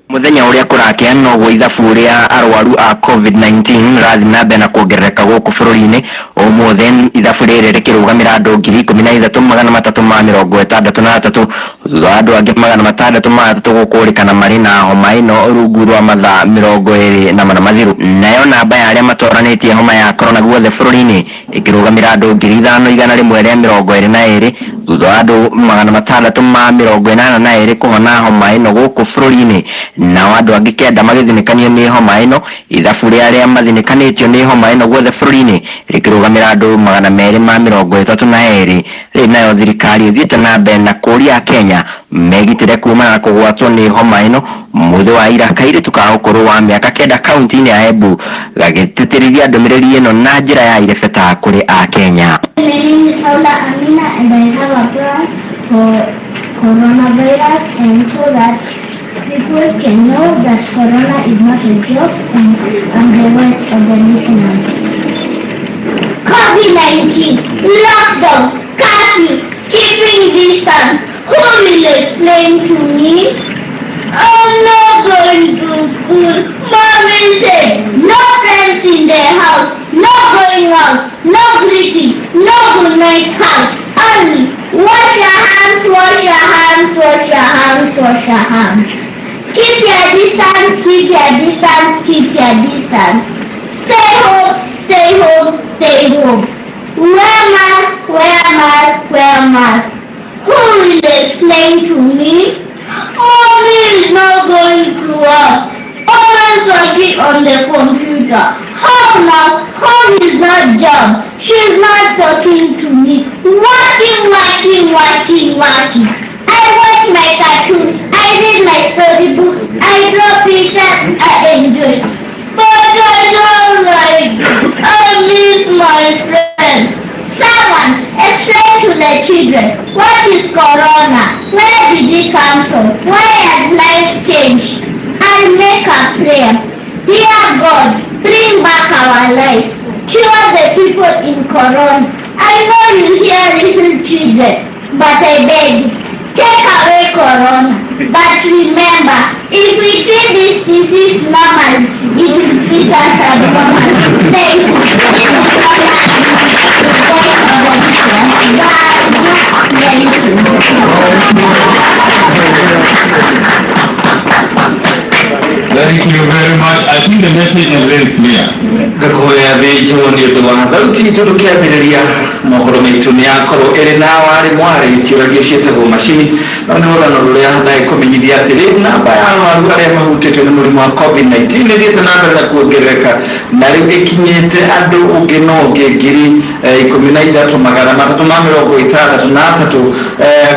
Muthenya uria kurakia noguo ithabu ria arwaru a COVID-19 rathi na mbere na kuongerereka guku bururi-ini. Umuthe ithabu riri rikirugamira andu 13,363 thutha wa andu angi 663 gukurikana mari na homa ino rungu rwa mathaa 24 mathiru. Nayo namba ya aria matoranitie homa ya corona guothe bururi-ini ikirugamira andu 5,122 thutha wa andu 682 kuhona homa ino guku bururi-ini. Nao andu angi 9 magithinikanio ni homa ino. Ithabu ria aria mathinikanitio ni homa ino guothe bururi-ini rikirugamira andu 232. Riu nayo thirikari ithiite na mbere na kuria Kenya megitire kumana na kugwatwo ni homa ino. Muthe wa ira kairitu ka ukuru wa miaka 9 kaunti-ini ya Embu gagititirithia ndumiriri ino na njira ya irebeta kuri a Kenya. My name is Paula Amina and I have a plan for coronavirus, and so that people can know that corona is not a joke, and the rest of the listeners. COVID-19, lockdown, curfew, keeping distance. Who will explain to me? I'm not going to school. Mommy said, no friends in the house, no going out, no greeting, no good night house. Only wash your hands, wash your hands, wash your hands, wash your hands. Keep your distance, keep your distance, keep your distance. Stay home, stay home, stay home. Wear mask, wear mask, wear mask. Who will explain to me? Mommy is not going to work. Always working on the computer. How now? Home is not job. She's not talking to me. Working, working, working, working. I watch my cartoons. I read my storybooks. I draw pictures. I enjoy. But I don't like it. I miss my friends. Someone explain to the children, what is corona? Where did it come from? Why has life changed? I'll make a prayer. Dear God, bring back our lives. Cure the people in corona. I know you hear little children, but I beg you, take away corona. But remember, if we treat this disease normal, it will treat us abnormal. Thank you. Thank you very much. I think the message is very clear. Gakoya bejo ni tuwa dauti turukia bidiria mohoro mituni akoro elena wari mwari tiragia sheta go machine na nora norulia na ikomenyidia tele na baya marugare mahutete na muri mwa COVID-19 ni dita na kuongereka na rĩu kinyete andu ugeno ngiri 13 magana 363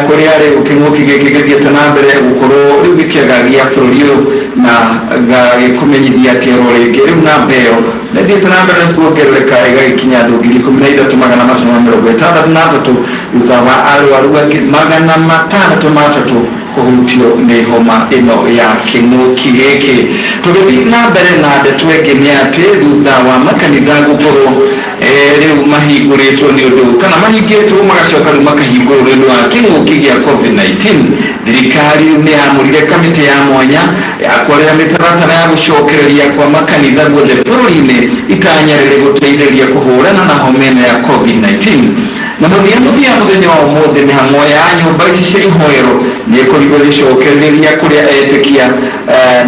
kuri ari ukinguki gĩkĩgĩthiĩte na mbere gũkorwo rĩu gĩkĩagagia bũrũri ũyũ na gĩkũmenyithia atĩ rĩngĩ rĩu na mbeo Ndio tunaambia kuongereka ikinya ndugiri 13,663 thutha wa arwaru angĩ 663 kũhutio nĩ homa ĩno ya kĩng'ũki gĩkĩ. Tũgĩthiĩ na mbere na ndeto ĩngĩ nĩ atĩ thutha wa makanitha gũkorwo rĩu mahingũrĩtwo nĩ ũndũ kana mahingĩtwo magacoka rĩu makahingũrwo nĩ ũndũ wa kĩng'ũki gĩa COVID-19, thirikari nĩ yamũrire kamĩtĩ ya mwanya ya kũrĩa mĩtaratara ya gũcokereria kwa makanitha guothe bũrũri-inĩ itanya rĩrĩ gũteithĩrĩria kũhũrana na homa ĩno ya COVID-19. Na mũthenya wa ũmũthĩ mĩhang'o ya nyũmba ici cia ihoero nĩ ĩkorirwo ĩgĩcokereria kũrĩa etĩkia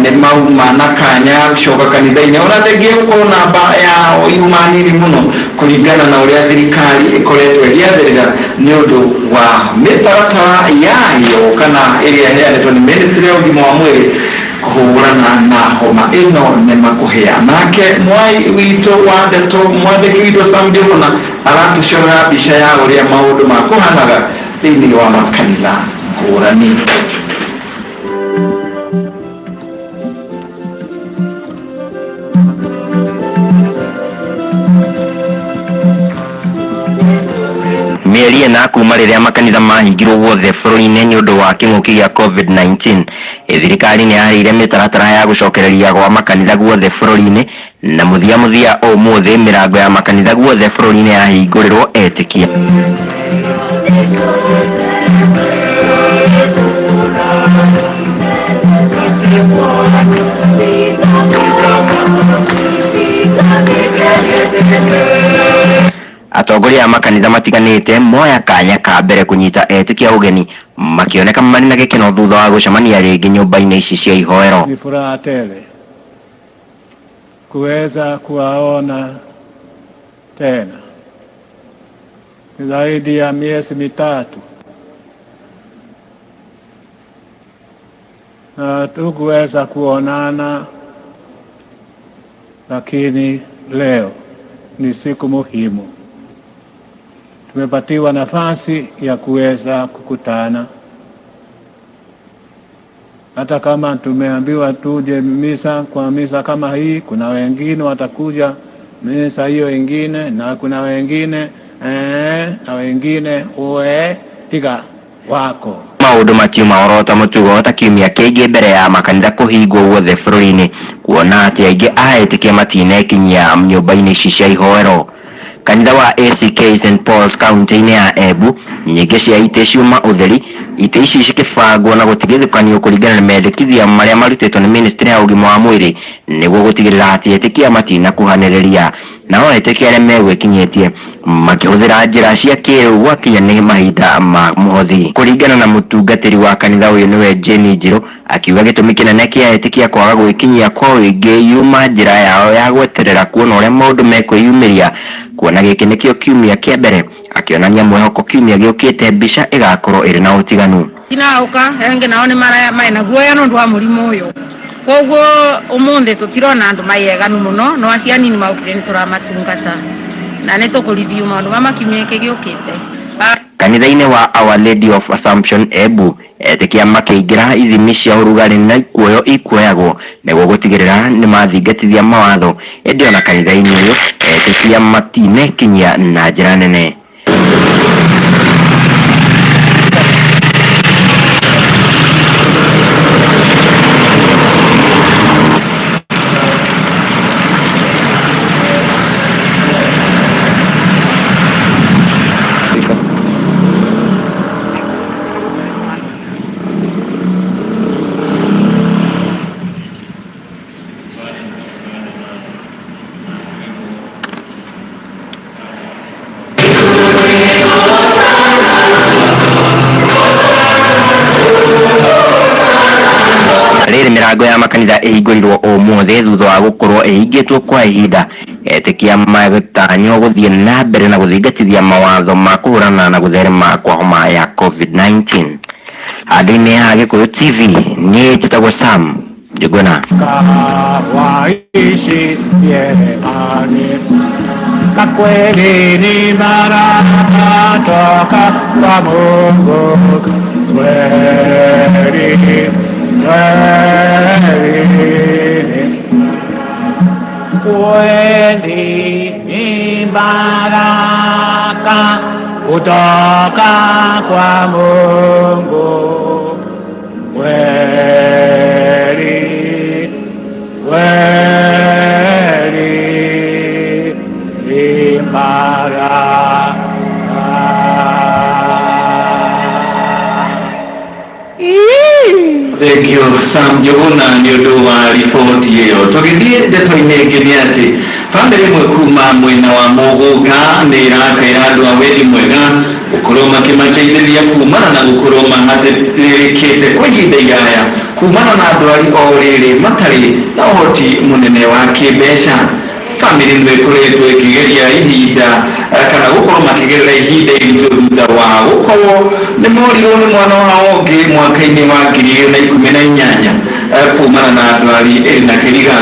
nĩ mauma na kanya gũcoka kanitha-inĩ ona thengia gũkorwo namba yao yuma nini mũno kũringana na ũrĩa thirikari ĩkoretwo ĩgĩathĩrĩra nĩ ũndũ wa mĩtaratara yayo kana ĩrĩa ĩheanĩtwo nĩ Ministry ya ũgima wa mwĩrĩ kũhũrana na homa ĩno nĩ makũhĩa. Nake mwai witũ wa ndeto mwandĩki witũ Sam Njuguna aratũcorera mbica ya ũrĩa maũndũ makũhanaga thĩinĩ wa makanitha ngũrani. Mĩeri ĩna kuma rĩrĩa makanitha mahingirwo guothe bũrũri-inĩ nĩ ũndũ wa kĩng'ũki gĩa COVID-19, thirikari nĩ yaheire mĩtaratara ya gũcokereria gwa makanitha guothe bũrũri-inĩ, na mũthia ũmũthĩ mĩrango ya makanitha guothe bũrũri-inĩ yahingũrĩrwo etĩkia. Atongoria a makanitha matiganĩte moya kanya ka mbere kunyita etĩkia ũgeni makĩoneka marĩ na gĩkeno thutha wa gũcemania rĩngĩ nyũmba-inĩ ici cia ihoero. Ni furaha tele kuweza kuwaona tena. Zaidi ya miezi mitatu hatukuweza kuonana, lakini leo ni siku muhimu. Tumepatiwa nafasi ya kuweza kukutana. Hata kama tumeambiwa tuje misa kwa misa kama hii, kuna wengine watakuja misa hiyo ingine, na kuna wengine na wengine tiga wako. Maũndũ makiuma orota mũtugo ta kiumia kĩngĩ mbere ya makanitha kũhingwo guothe bũrũri-inĩ, kuona atĩ aingĩ a etĩkia matinekinyia nyũmba-inĩ ici cia ihoero. Kanitha wa ACK St Paul's kaunti-inĩ ya Embu, nyingĩ cia itĩ ciuma ũtheri, itĩ ici cikĩbangwo na gũtigithũkanio kũringana na mendekithia marĩa marutĩtwo nĩ Ministry ya ũgima wa mwĩrĩ nĩguo gũtigĩrĩra atĩ etĩkia matinakuhanĩrĩria. Nao etĩkia arĩa megwĩkinyĩtie makĩhũthĩra njĩra cia kĩrĩu gwakinya nĩ mahinda ma mũhothi. Kũringana na mũtungatĩri wa kanitha ũyũ nĩwe Jane Njirũ, akiuga gĩtũmi kĩnene kĩa etĩkia kwaga gwĩkinyia kwa ũingĩ yuma njĩra yao ya gweterera kuona ũrĩa maũndũ mekwĩyumĩria, kuona gĩkĩ nĩkĩo kiumia kĩa mbere, akĩonania mwĩhoko kiumia gĩũkĩte mbica ĩgakorwo ĩrĩ na ũtiganu. Tinauka enge nao nĩ maina guoya nĩ ũndũ wa mũrimũ ũyũ, koguo ũmũthĩ tũtirona andũ mayeganu mũno, no acio anini maũkire nĩ tũramatungata na nĩ tũkũreview maũndũ ma kiumia gĩkĩ gĩũkĩte. Kanitha-inĩ wa Our Lady of Assumption Embu, etĩkia makĩingĩra ithimi cia ũrugarĩ na ikuoyo ikuoyagwo nĩguo gũtigĩrĩra nĩ mathingatithia mawatho. Ĩndĩ ona kanitha-inĩ ũyũ etĩkia matinekinyia na njĩra nene. Mĩrango ya makanitha ĩhingũrirwo ũmũthĩ thutha wa gũkorwo ĩhingĩtwo kwa ihinda, etĩkia magĩtanywo gũthiĩ na mbere na gũthingatithia mawatho ma kũhũrana na gũtherema kwa homa ya COVID-19. Handũ-inĩ ha Gĩkũyũ TV, niĩ njĩtagwo Sam Njuguna. Kawaishi yerehani kwa kweli ni baraka toka kwa Mungu kweli. kweli ni baraka kutoka kwa Mungu. Kweli, kweli ni baraka. Thank you Sam Joguna ni undu wa riboti iyo. Tugithie ndeto-ini ingi ni ati family imwe kuma mwena wa Muguga ni irakaira andu a wendi mwega gukorwo makimateithĩrĩria kumana na gukorwo mahatĩrĩrĩkĩte kwa ihinda iraya kumana na ndwari o rĩrĩ matarĩ na ũhoti mũnene wa kĩmbeca. Family nĩ ĩkoretwo ĩkĩgeria ihinda kana gũkorwo makĩgerera ihinda iritũ thutha wa gũkorwo nĩ morirwo nĩ mwana wao ũngĩ mwaka-inĩ wa 2018 kumana na ndwari ĩrĩ na kĩriga.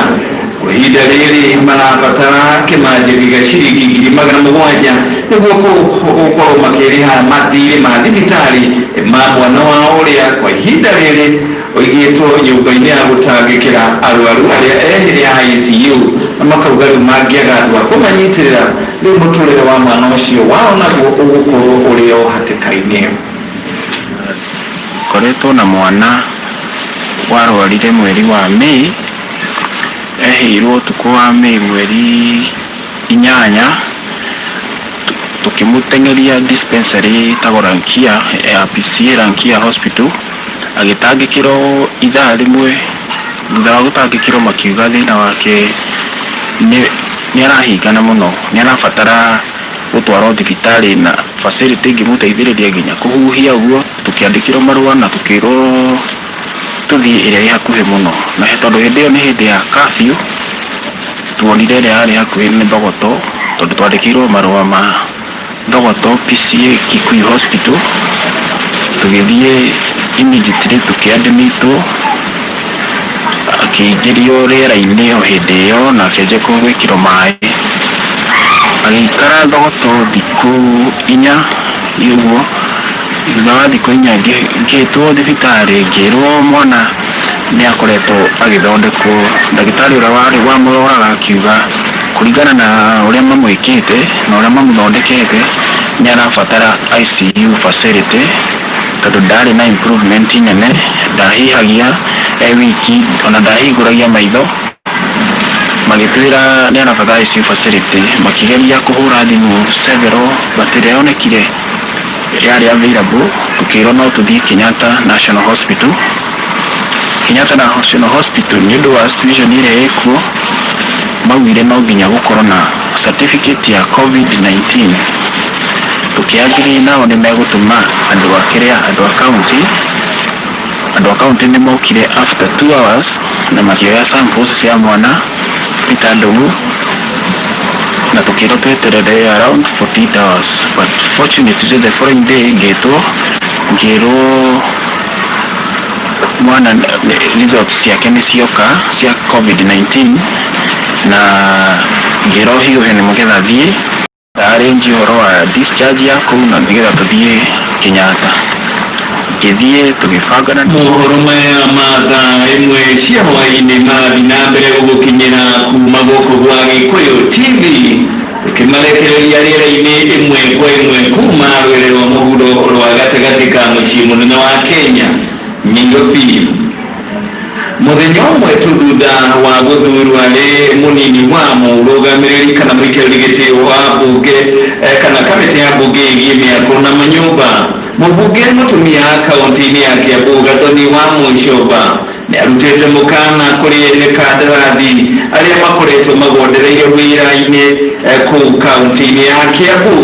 Kwa ihinda rĩrĩ marabatara kĩmanjĩri gĩa ciringi 700,000 nĩguo gũkorwo makĩrĩha mathirĩ ma thibitarĩ ma mwana wao ũrĩa kwa ihinda rĩrĩ ũigĩtwo nyũmba-inĩ ya gũtangĩkĩra arwaru arĩa ehĩre ICU, na makauga rĩu mangĩaga andũ a kũmanyitĩrĩra rĩu mũtũrĩre wa mwana ũcio wao naguo ũgũkorwo ũrĩ o hatĩka-inĩ. Koretwo na mwana warwarire mweri wa Mei, ehirwo ũtukũ wa Mei mweri 8, tukimuteng'eria dispensary ĩtagwo Rankia ya PCA Rankia Hospital, agĩtangĩkĩrwo ithaa rĩmwe. Thutha wa gũtangĩkĩrwo makiuga thĩna wake nĩ arahingana mũno, nĩ arabatara gũtwarwo thibitarĩ na facility ĩngĩmũteithĩrĩria nginya kũhuhia ũguo. Tũkĩandĩkĩrwo marũa na tũkĩrwo tũthiĩ ĩrĩa ĩ hakuhĩ mũno, na tondũ hĩndĩ ĩyo nĩ hĩndĩ ya curfew, tuonire ĩrĩa yarĩ hakuhĩ nĩ Thogoto, tondũ twandĩkĩirwo marũa ma Thogoto PCA Kikuyu Hospital. Tũgĩthiĩ immediately tũkĩadmitwo, akĩingĩrio rĩera-inĩ o hĩndĩ ĩyo na akĩanjia gwĩkĩrwo maĩ. Agĩikara Thogoto thikũ 4 ũguo. Thutha wa thikũ 4 ngĩtwo thibitarĩ, ngĩrwo mwana nĩ akoretwo agĩthondekwo. Ndagĩtarĩ ũrĩa warĩ wamũroraga akiuga kũringana na ũrĩa mamwĩkĩte na ũrĩa mamũthondekete nĩ arabatara ICU facility, tondũ ndarĩ na improvement nene, ndahihagia wiki ona ndahingũragia maitho. Magĩtwĩra nĩ arabatara ICU facility, makĩgeria kũhũra thimũ several but ĩrĩa yonekire yarĩ available. Tukĩrwo no tũthiĩ Kenyatta National Hospital. Kenyatta National Hospital nĩ ũndũ wa situation ĩrĩa ĩkuo, maugire no nginya gũkorwo na certificate ya COVID-19. Tũkĩagĩrĩire nao nĩ megũtũma andũ a county nĩ mokire after 2 hours na makĩoya samples cia mwana Peter Ndung'u, na tũkĩrwo tweterere around 48 hours. But fortunately the following day ngĩrwo mwana results ciake nĩ cioka cia COVID-19, na ngĩrwo hiũhe nĩ mũgetha thiĩ arrange ũhoro wa discharge ya kũu na nĩgetha tũthiĩ Kenyatta. Ngĩthiĩ tũgĩbangana mohoro maya ma thaa ĩmwe cia hwaĩ-inĩ marathiĩ na mbere gũgũkinyĩra kuma gũkũ gwa Gĩkũyũ TV, ũkĩmarekereria rĩera-inĩ ĩmwe kwa ĩmwe kuma rwere rwa mũhuro rwa gatagatĩ ka mũciĩ mũnene wa Kenya, Nairobi. Mũthenya ũmwe tu thutha wa gũthurwo arĩ mũnini wa mũrũgamĩrĩri kana mũikarĩri gĩtĩ wa mbunge kana kamĩtĩ ya mbunge ĩgiĩ mĩako na manyũmba, mũmbunge mũtumia kaunti-inĩ ya Kiambu Gathoni wa Mũicũmba nĩ arutĩte mũkana kũrĩ ene kandarathi arĩa makoretwo magondereire wĩra-inĩ kũu kaunti-inĩ ya Kiambu.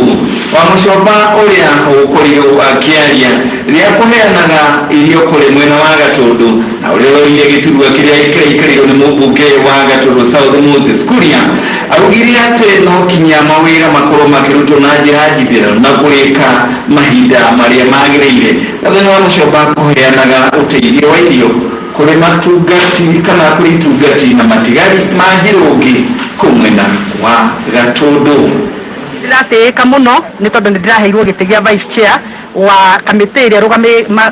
Wa Mũicũmba ũrĩa ũkorirwo akĩaria rĩrĩa kũheanaga irio kũrĩ mwena wa Gatũndũ na ũrĩa woire gĩturwa kĩrĩa gĩikarirwo nĩ mũmbunge wa Gatũndũ South Moses Kuria, augire atĩ no kinya mawĩra makorwo makĩrutwo na njĩra njithĩranu na kũrĩka mahinda marĩa magĩrĩire. Gathoni wa Mũicũmba kũheanaga ũteithio wa irio kũrĩ matungati kana kũrĩ itungati na matigari ma njĩrũngĩ kũu mwena wa Gatũndũ. Ndiratĩĩka mũno nĩ tondũ nĩ ndĩraheirwo gĩtĩ gĩa vice chair wa kamĩtĩ ĩrĩa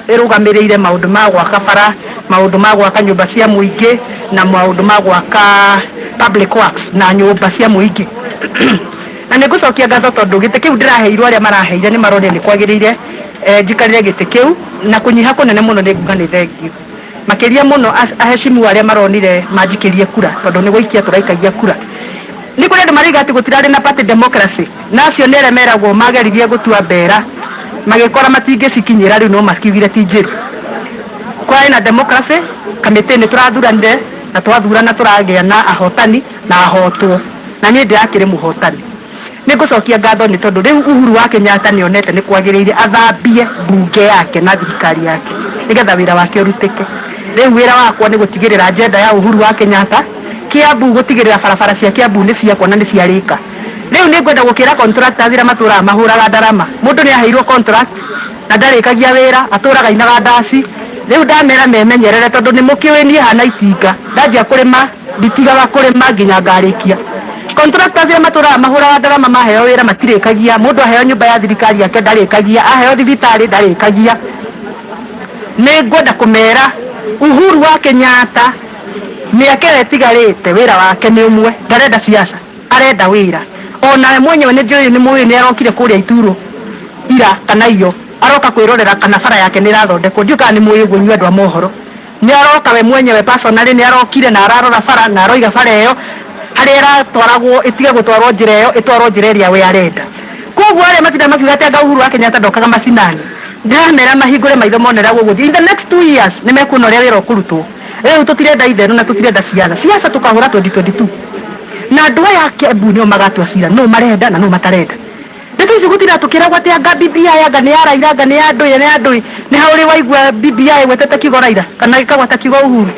ĩrũgamĩrĩire maũndũ ma gwaka bara, maũndũ ma gwaka nyũmba cia mũingĩ na maũndũ ma gwaka public works na nyumba cia muingi na nigucokia ngatho tondu gite kiu ndiraheirwo aria maraheire ni marone ni kwagirire njikarire gite kiu na kunyiha kunene muno ni nguga ni thengio makiria muno aheshimu aria maronire manjikirie kura tondu ni guikia turaikagia kura ni kuri andu mariga ati gutirari na party democracy nacio nere meragwo mageririe gutua mbera magikora matingicikinyira riu no makiugire ti njiru kwa ina democracy kamite ni turathuranire na twathurana turagia na ahotani na ahotwo na ni ndirakire muhotani ni ngucokia ngatho ni tondu riu Uhuru wa Kenyatta ni onete ni kwagiriire athambie bunge yake na thirikari yake nigetha wira wake urutike riu wira wakwa ni gutigirira agenda ya Uhuru wa Kenyatta Kiambu gutigirira barabara cia Kiambu ni cia kuona ni cia rika riu ni ngwenda gukira contractors ira matura mahuraga ndarama mundu ni aheirwo contract na ndarikagia wira aturaga inaga ndasi riu ndamera memenyerere tondu ni mukiweni hana itinga ndanjia kurima nditigaga kurima nginya ngarikia contractors ira matura mahuraga ndarama maheo wira matirikagia mundu aheo nyumba ya thirikari yake ndarikagia aheo thibitari ndarikagia ni ngwenda kumera Uhuru wa Kenyatta ni akere tigarite wira wake ni umwe ndarenda siasa arenda wira ona mwenyewe ni ndio ni muwi ni arokire kuria Ituro ira kana iyo aroka kwirorera kana bara yake ni rathondekwo ndiuka ni muwi gwo andu a mohoro ni aroka we mwenyewe personally ni arokire na ararora bara na aroiga bara iyo hari twaragwo itige gutwarwo njira iyo itwarwo njira iria we arenda koguo aria matinda makiuga ati anga Uhuru wa Kenyatta ndokaga macinani ndiramera mahingure maitho monera guguthi in the next 2 years ni mekuona uria wira ukurutwo riu tutirenda itherũ na tutirenda siasa tukahura 2022 na andu aya Kiambu nio magatua cira no marenda na no matarenda ndetse ici gutira tukiragwo ati anga BBI anga ni ya Raila anga ni ya andũ ni hauri waigua BBI gwetete kiugo Raila kana gikagwata kiugo Uhuru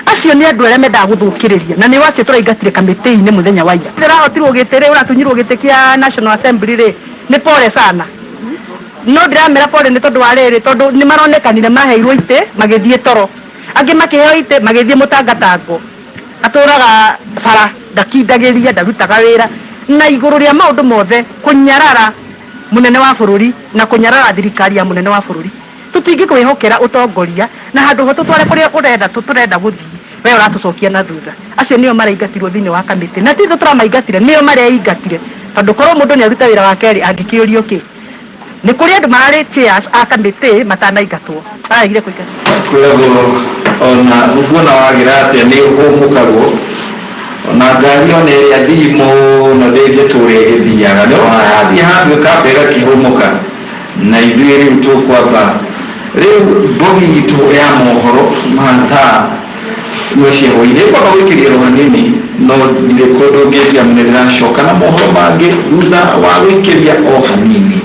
acio ni andu aria mendaga guthukiriria na ni wacio turaingatire kamiti-ini muthenya wa ira ndirahotirwo gitiri uratunyirwo giti kia National Assembly ri ni pole sana no ndiramera pole ni tondu wa riri tondu ni maronekanire maheirwo ite magithie toro angi makiheo ite magithie mutangatango aturaga bara ndakindagiria ndarutaga wira na iguru ria maundu mothe kunyarara munene wa bururi na kunyarara thirikari ya munene wa bururi tutingi kwihokera utongoria na handu ho tutware kuria turenda guthii we uratucokia na thutha acio nio maraingatirwo thiini wa kamiti na tithu turamaingatire nio mareingatire tondu korwo mundu ni aruta wira wake angikiurio ki ni kuri andu marari chairs a kamiti matanaingatwo aragire kuingatwo kwiragwo ona nguona wagira atia ni humukagwo ona ngari ona iria thimo na ndege turi githiaga no athi handu kambega kihumuka na ithuĩ rĩu tũkwamba rĩu mbogi itu ya mohoro mathaa nĩciahũire kwamba gwĩkĩria hanini no ndirĩ kũndũ ngĩtia ndĩracoka na mohoro mangĩ thutha wa gwĩkĩria o hanini